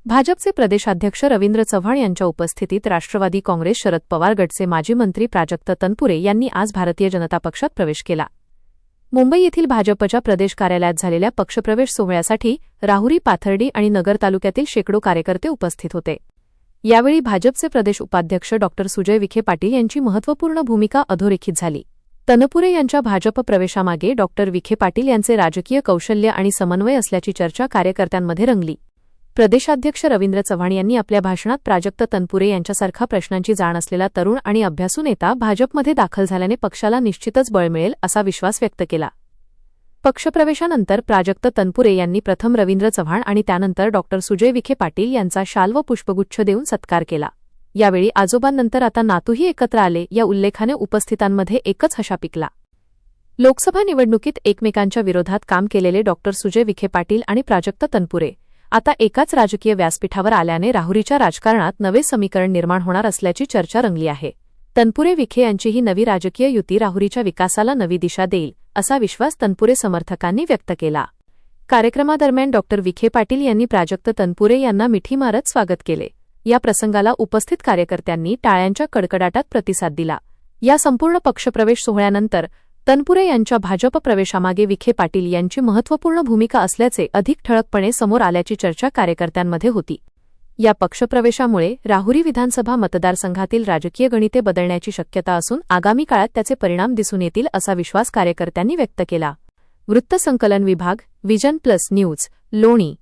भाजपचे प्रदेशाध्यक्ष रवींद्र चव्हाण यांच्या उपस्थितीत राष्ट्रवादी काँग्रेस शरद पवार गटचे माजी मंत्री प्राजक्त तनपुरे यांनी आज भारतीय जनता पक्षात प्रवेश केला. मुंबई येथील भाजपच्या प्रदेश कार्यालयात झालेल्या पक्षप्रवेश सोहळ्यासाठी राहुरी, पाथर्डी आणि नगर तालुक्यातील शेकडो कार्यकर्ते उपस्थित होते. यावेळी भाजपचे प्रदेश उपाध्यक्ष डॉ. सुजय विखे पाटील यांची महत्त्वपूर्ण भूमिका अधोरेखित झाली. तनपुरे यांच्या भाजप प्रवेशामागे डॉ. विखे पाटील यांचे राजकीय कौशल्य आणि समन्वय असल्याची चर्चा कार्यकर्त्यांमध्ये रंगली. प्रदेशाध्यक्ष रवींद्र चव्हाण यांनी आपल्या भाषणात प्राजक्त तनपुरे यांच्यासारखा प्रश्नांची जाण असलेला तरुण आणि अभ्यासू नेता भाजपमध्ये दाखल झाल्याने पक्षाला निश्चितच बळ मिळेल असा विश्वास व्यक्त केला. पक्षप्रवेशानंतर प्राजक्त तनपुरे यांनी प्रथम रवींद्र चव्हाण आणि त्यानंतर डॉ. सुजय विखे पाटील यांचा शाल व पुष्पगुच्छ देऊन सत्कार केला. यावेळी आजोबांनंतर आता नातूही एकत्र आले या उल्लेखाने उपस्थितांमध्ये एकच हशा पिकला. लोकसभा निवडणुकीत एकमेकांच्या विरोधात काम केलेले डॉ. सुजय विखे पाटील आणि प्राजक्त तनपुरे आता एकाच राजकीय व्यासपीठावर आल्याने राहुरीच्या राजकारणात नवे समीकरण निर्माण होणार असल्याची चर्चा रंगली आहे. तनपुरे विखे यांची ही नवी राजकीय युती राहुरीच्या विकासाला नवी दिशा देईल असा विश्वास तनपुरे समर्थकांनी व्यक्त केला. कार्यक्रमादरम्यान डॉ. विखे पाटील यांनी प्राजक्त तनपुरे यांना मिठी मारत स्वागत केले. या प्रसंगाला उपस्थित कार्यकर्त्यांनी टाळ्यांच्या कडकडाटात प्रतिसाद दिला. या संपूर्ण पक्षप्रवेश सोहळ्यानंतर तनपुरे यांच्या भाजप प्रवेशामागे विखे पाटील यांची महत्त्वपूर्ण भूमिका असल्याचे अधिक ठळकपणे समोर आल्याची चर्चा कार्यकर्त्यांमध्ये होती. या पक्षप्रवेशामुळे राहुरी विधानसभा मतदारसंघातील राजकीय गणिते बदलण्याची शक्यता असून आगामी काळात त्याचे परिणाम दिसून येतील असा विश्वास कार्यकर्त्यांनी व्यक्त केला. वृत्तसंकलन विभाग, विजन प्लस न्यूज, लोणी.